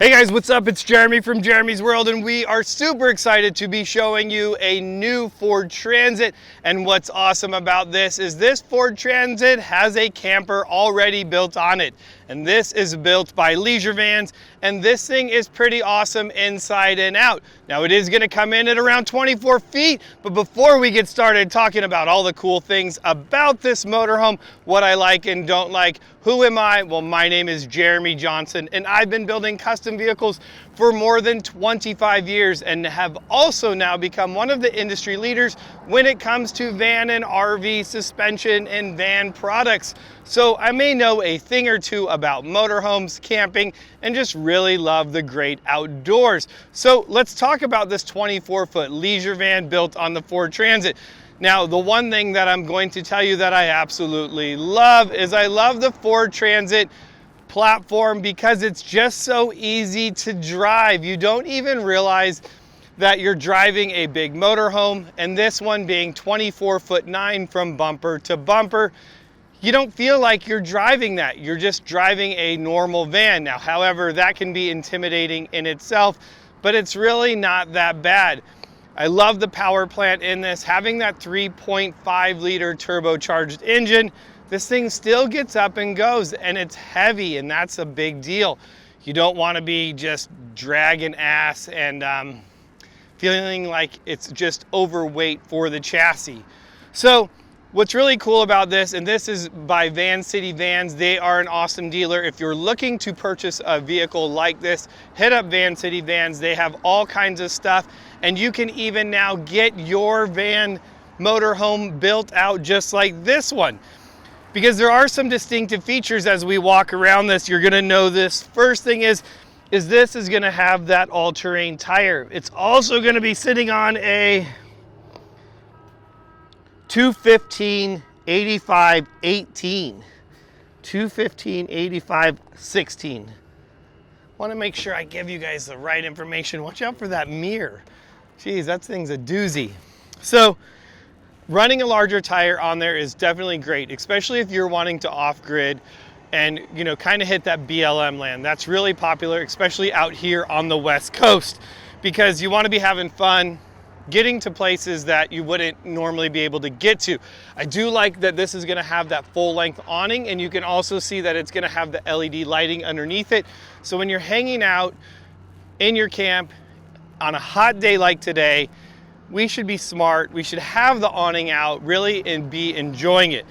Hey guys, what's up? It's Jeremy from Jeremy's World, and we are super excited to be showing you a new Ford Transit. And what's awesome about this is this Ford Transit has a camper already built on it. And this is built by Leisure Vans, and this thing is pretty awesome inside and out. Now it is gonna come in at around 24 feet, but before we get started talking about all the cool things about this motorhome, what I like and don't like, who am I? Well, my name is Jeremy Johnson, and I've been building custom vehicles for more than 25 years and have also now become one of the industry leaders when it comes to van and RV suspension and van products. So I may know a thing or two about motorhomes, camping, and just really love the great outdoors. So let's talk about this 24-foot leisure van built on the Ford Transit. Now, the one thing that I'm going to tell you that I absolutely love is I love the Ford Transit platform because it's just so easy to drive. You don't even realize that you're driving a big motorhome, and this one being 24'9" from bumper to bumper, you don't feel like you're driving that. You're just driving a normal van. Now, however, that can be intimidating in itself, but it's really not that bad. I love the power plant in this. Having that 3.5 liter turbocharged engine, this thing still gets up and goes, and it's heavy, and that's a big deal. You don't want to be just dragging ass and feeling like it's just overweight for the chassis. So what's really cool about this, and this is by Van City Vans, they are an awesome dealer. If you're looking to purchase a vehicle like this, hit up Van City Vans. They have all kinds of stuff, and you can even now get your van motorhome built out just like this one. Because there are some distinctive features as we walk around this. You're gonna know this. First thing is this is gonna have that all-terrain tire. It's also gonna be sitting on a 215/85/18. 215/85/16. Want to make sure I give you guys the right information. Watch out for that mirror. Geez, that thing's a doozy. So running a larger tire on there is definitely great, especially if you're wanting to off-grid and, you know, kind of hit that BLM land. That's really popular, especially out here on the West Coast, because you want to be having fun getting to places that you wouldn't normally be able to get to. I do like that this is going to have that full-length awning, and you can also see that it's going to have the LED lighting underneath it. So when you're hanging out in your camp on a hot day like today, we should be smart. We should have the awning out really and be enjoying it.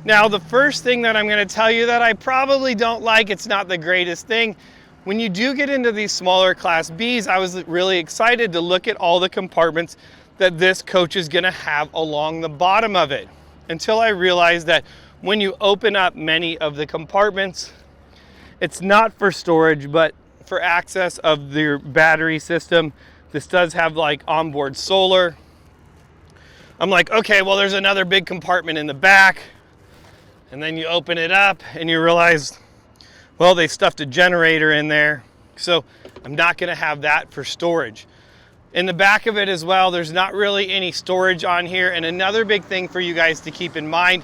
Now, the first thing that I'm going to tell you that I probably don't like, it's not the greatest thing. When you do get into these smaller Class Bs, I was really excited to look at all the compartments that this coach is going to have along the bottom of it, until I realized that when you open up many of the compartments, it's not for storage, but for access of your battery system. This does have like onboard solar. I'm like, okay, well, there's another big compartment in the back. And then you open it up and you realize, well, they stuffed a generator in there. So I'm not gonna have that for storage. In the back of it as well, there's not really any storage on here. And another big thing for you guys to keep in mind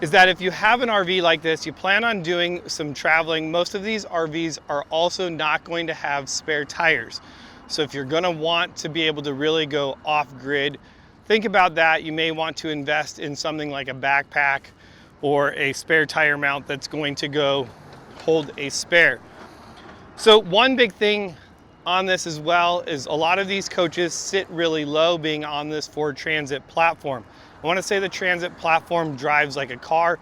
is that if you have an RV like this, you plan on doing some traveling, most of these RVs are also not going to have spare tires. So if you're gonna want to be able to really go off-grid, think about that. You may want to invest in something like a backpack or a spare tire mount that's going to go hold a spare. So one big thing on this as well is a lot of these coaches sit really low being on this Ford Transit platform. I wanna say the Transit platform drives like a car,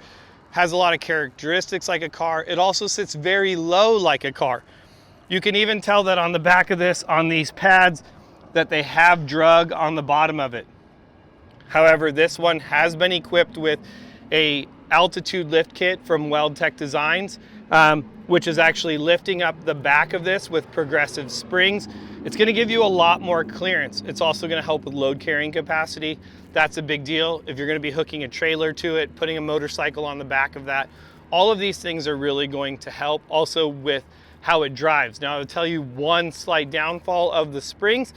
has a lot of characteristics like a car. It also sits very low like a car. You can even tell that on the back of this, on these pads, that they have drug on the bottom of it. However, this one has been equipped with a altitude lift kit from Weld Tech Designs, which is actually lifting up the back of this with progressive springs. It's gonna give you a lot more clearance. It's also gonna help with load carrying capacity. That's a big deal. If you're gonna be hooking a trailer to it, putting a motorcycle on the back of that, all of these things are really going to help. Also with how it drives. Now, I'll tell you one slight downfall of the springs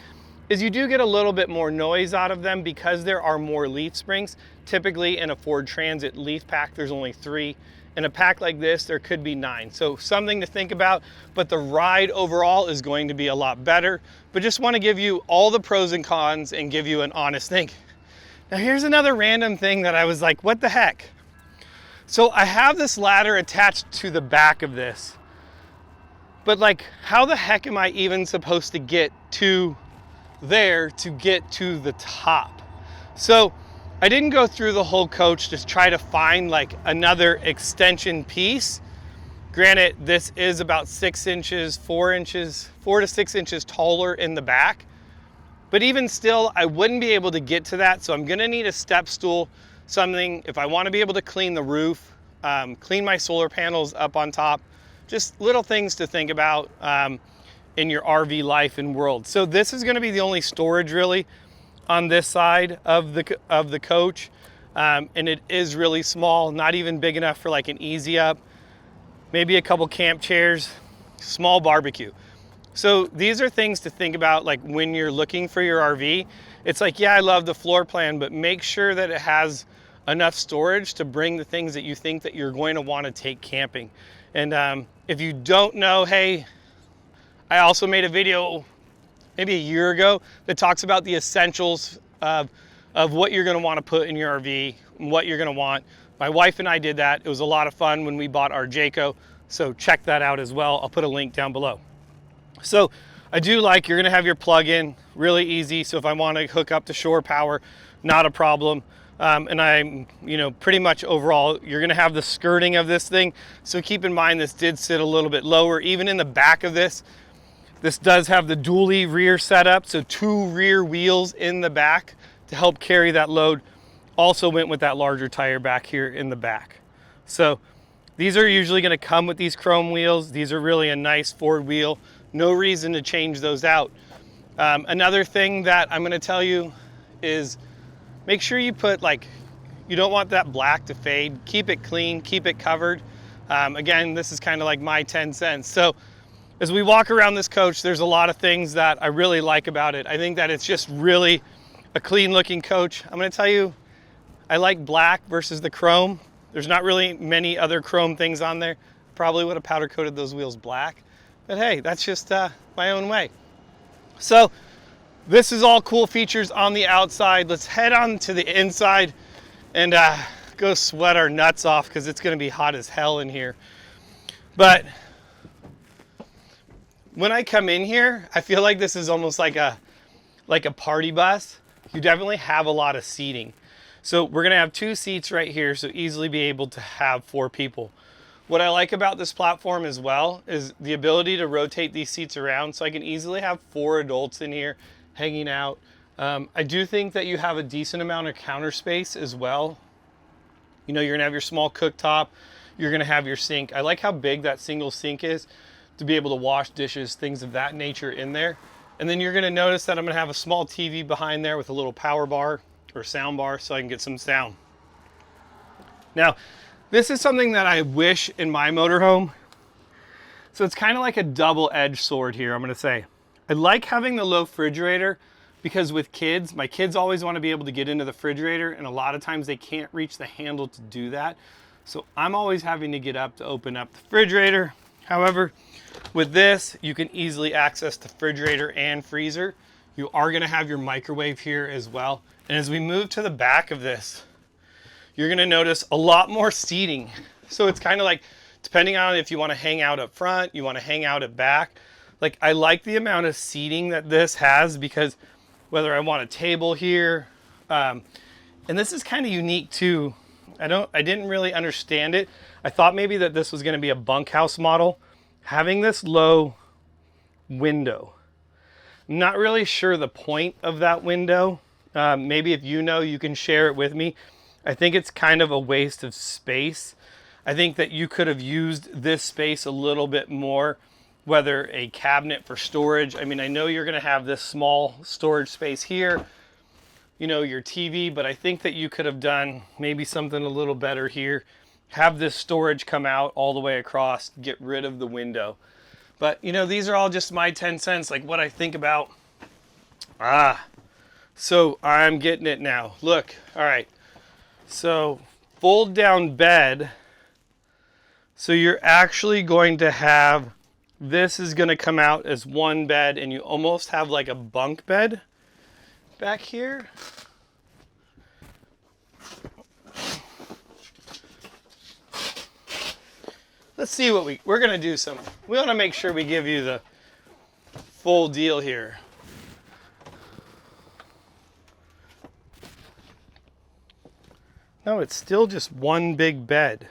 is you do get a little bit more noise out of them because there are more leaf springs. Typically in a Ford Transit leaf pack, there's only 3. In a pack like this, there could be 9. So something to think about, but the ride overall is going to be a lot better. But just want to give you all the pros and cons and give you an honest think. Now here's another random thing that I was like, what the heck? So I have this ladder attached to the back of this, but like, how the heck am I even supposed to get to there to get to the top? So I didn't go through the whole coach to try to find like another extension piece. Granted, this is about 6 inches, 4 to 6 inches taller in the back. But even still, I wouldn't be able to get to that. So I'm gonna need a step stool, something, if I wanna be able to clean the roof, clean my solar panels up on top, just little things to think about in your RV life and world. So this is gonna be the only storage really on this side of the coach, and it is really small, not even big enough for like an easy up, maybe a couple camp chairs, small barbecue. So these are things to think about like when you're looking for your RV. It's like, yeah, I love the floor plan, but make sure that it has enough storage to bring the things that you think that you're going to want to take camping. And if you don't know, hey, I also made a video maybe a year ago that talks about the essentials of what you're going to want to put in your RV and what you're going to want. My wife and I did that. It was a lot of fun when we bought our Jayco, so check that out as well. I'll put a link down below. So I do like, you're going to have your plug-in, really easy. So if I want to hook up to shore power, not a problem. And I'm, pretty much overall, you're going to have the skirting of this thing. So keep in mind, this did sit a little bit lower. Even in the back of this, this does have the dually rear setup, so 2 rear wheels in the back to help carry that load. Also went with that larger tire back here in the back. So these are usually going to come with these chrome wheels. These are really a nice Ford wheel. No reason to change those out. Another thing that I'm going to tell you is make sure you put you don't want that black to fade. Keep it clean, keep it covered. Again, this is kind of like my 10 cents. So as we walk around this coach, there's a lot of things that I really like about it. I think that it's just really a clean looking coach. I'm gonna tell you, I like black versus the chrome. There's not really many other chrome things on there. Probably would have powder coated those wheels black, but hey, that's just my own way. So this is all cool features on the outside. Let's head on to the inside and go sweat our nuts off because it's gonna be hot as hell in here. But when I come in here, I feel like this is almost like a party bus. You definitely have a lot of seating. So we're gonna have 2 seats right here, so easily be able to have 4 people. What I like about this platform as well is the ability to rotate these seats around, so I can easily have 4 adults in here hanging out. I do think that you have a decent amount of counter space as well. You're gonna have your small cooktop, you're gonna have your sink. I like how big that single sink is to be able to wash dishes, things of that nature in there. And then you're gonna notice that I'm gonna have a small TV behind there with a little power bar or sound bar so I can get some sound. Now, this is something that I wish in my motorhome. So it's kind of like a double-edged sword here, I'm gonna say. I like having the low refrigerator because with kids, my kids always wanna be able to get into the refrigerator, and a lot of times they can't reach the handle to do that. So I'm always having to get up to open up the refrigerator. However, with this, you can easily access the refrigerator and freezer. You are gonna have your microwave here as well. And as we move to the back of this, you're gonna notice a lot more seating. So it's kind of like, depending on if you wanna hang out up front, you wanna hang out at back. Like, I like the amount of seating that this has because whether I want a table here, and this is kind of unique too. I didn't really understand it. I thought maybe that this was gonna be a bunkhouse model. Having this low window, I'm not really sure the point of that window. Maybe if you can share it with me. I think it's kind of a waste of space. I think that you could have used this space a little bit more, whether a cabinet for storage. I mean, I know you're gonna have this small storage space here, your TV, but I think that you could have done maybe something a little better here. Have this storage come out all the way across, get rid of the window. But these are all just my 10 cents, like what I think about. So I'm getting it now. Look, all right. So fold down bed. So you're actually going to have, this is going to come out as one bed, and you almost have like a bunk bed back here. Let's see what we're going to do we want to make sure we give you the full deal here. No, it's still just one big bed.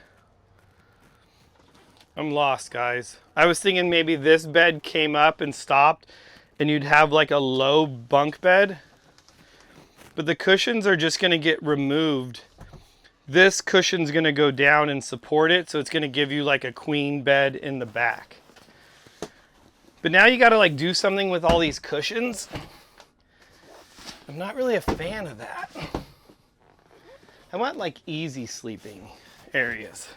I'm lost, guys. I was thinking maybe this bed came up and stopped and you'd have like a low bunk bed. But the cushions are just going to get removed. This cushion's going to go down and support it, so it's going to give you like a queen bed in the back. But now you got to like do something with all these cushions. I'm not really a fan of that. I want like easy sleeping areas.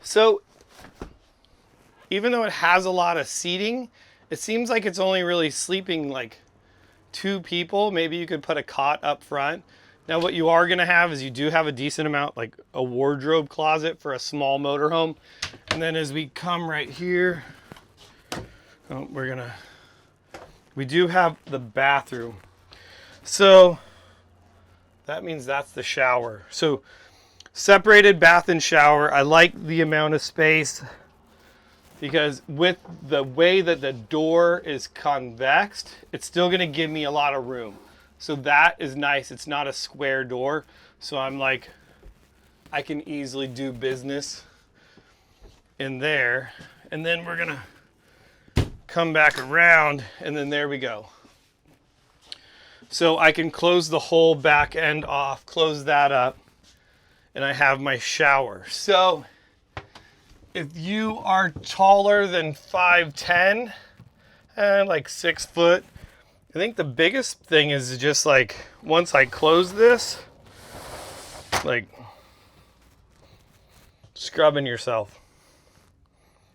So even though it has a lot of seating, it seems like it's only really sleeping like 2 people. Maybe you could put a cot up front. Now what you are gonna have is you do have a decent amount, like a wardrobe closet for a small motorhome. And then as we come right here, we do have the bathroom. So that means that's the shower. So separated bath and shower. I like the amount of space because with the way that the door is convexed, it's still going to give me a lot of room. So that is nice. It's not a square door. So I'm like, I can easily do business in there. And then we're going to come back around, and then there we go. So I can close the whole back end off, close that up, and I have my shower. So if you are taller than 5'10", and like 6 foot, I think the biggest thing is just like, once I close this, like scrubbing yourself.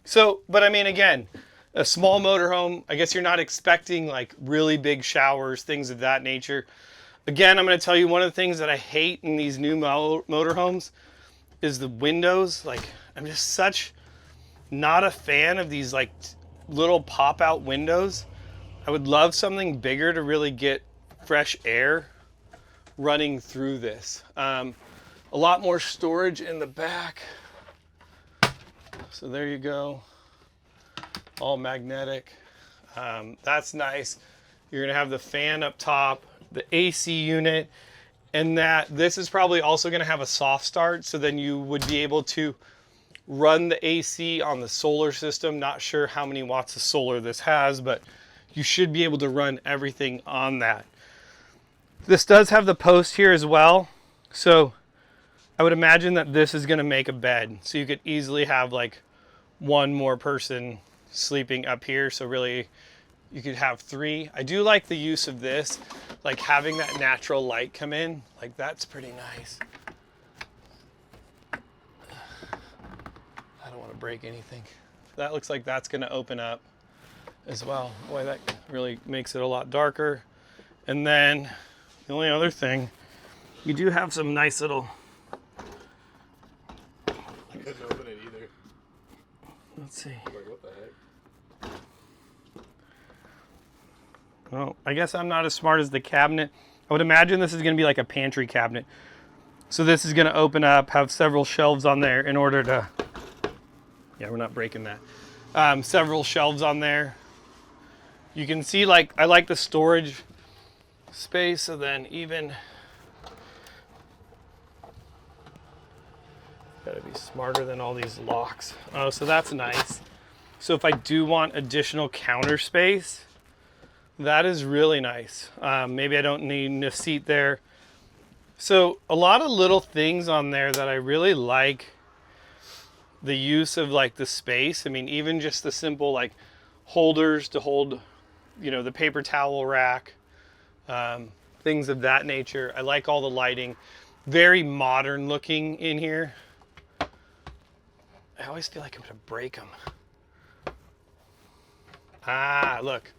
So, but I mean, again, a small motorhome, I guess you're not expecting like really big showers, things of that nature. Again, I'm going to tell you one of the things that I hate in these new motorhomes is the windows. Like, I'm just such not a fan of these like little pop-out windows. I would love something bigger to really get fresh air running through this. A lot more storage in the back. So there you go. All magnetic. That's nice. You're going to have the fan up top, the AC unit, and this is probably also going to have a soft start, so then you would be able to run the AC on the solar system. Not sure how many watts of solar this has, but you should be able to run everything on that. This does have the post here as well, so I would imagine that this is going to make a bed, so you could easily have like one more person sleeping up here. So really you could have 3. I do like the use of this, like having that natural light come in, like that's pretty nice. I don't want to break anything. That looks like that's going to open up as well. Boy, that really makes it a lot darker. And then the only other thing, you do have some nice little, I couldn't open it either. let's see. Like, what the heck? Well, I guess I'm not as smart as the cabinet. I would imagine this is going to be like a pantry cabinet. So this is going to open up, have several shelves on there in order to, yeah, we're not breaking that. Several shelves on there. You can see, like, I like the storage space, so then even, gotta be smarter than all these locks. Oh, so that's nice. So if I do want additional counter space, that is really nice. Maybe I don't need a seat there. So a lot of little things on there that I really like the use of, like the space. I mean, even just the simple like holders to hold, you know, the paper towel rack, things of that nature. I like all the lighting. Very modern looking in here. I always feel like I'm gonna break them. Ah, look.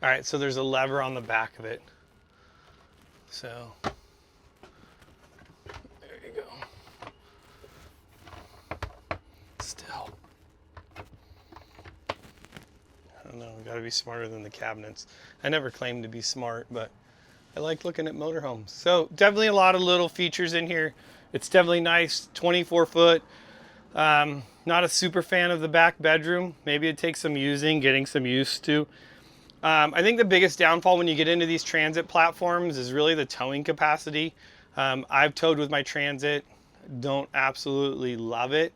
All right, so there's a lever on the back of it. So, there you go. don't know, we gotta be smarter than the cabinets. I never claimed to be smart, but I like looking at motorhomes. So definitely a lot of little features in here. It's definitely nice, 24 foot. Not a super fan of the back bedroom. Maybe it takes some getting some used to. I think the biggest downfall when you get into these transit platforms is really the towing capacity. I've towed with my transit, don't absolutely love it,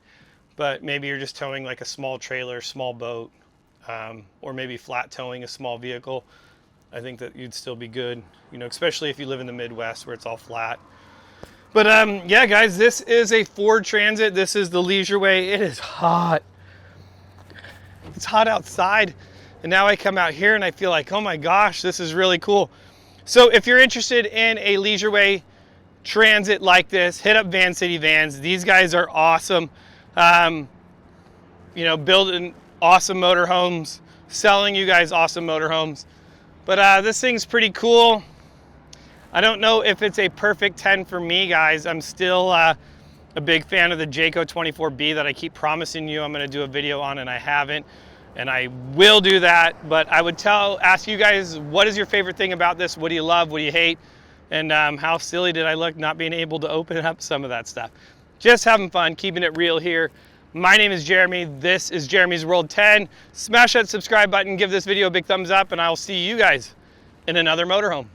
but maybe you're just towing like a small trailer, small boat, or maybe flat towing a small vehicle. I think that you'd still be good, you know, especially if you live in the Midwest where it's all flat. But yeah, guys, this is a Ford Transit. This is the Leisure Way. It is hot. It's hot outside. And now I come out here and I feel like, oh my gosh, this is really cool. So if you're interested in a Leisure Way Transit like this, hit up Van City Vans. These guys are awesome. You know, building awesome motorhomes, selling you guys awesome motorhomes. But this thing's pretty cool. I don't know if it's a perfect 10 for me, guys. I'm still a big fan of the Jayco 24B that I keep promising you I'm going to do a video on, and I haven't. And I will do that. But I would ask you guys, what is your favorite thing about this? What do you love? What do you hate? And how silly did I look not being able to open up some of that stuff? Just having fun, keeping it real here. My name is Jeremy. This is Jeremy's World 10. Smash that subscribe button, give this video a big thumbs up, and I will see you guys in another motorhome.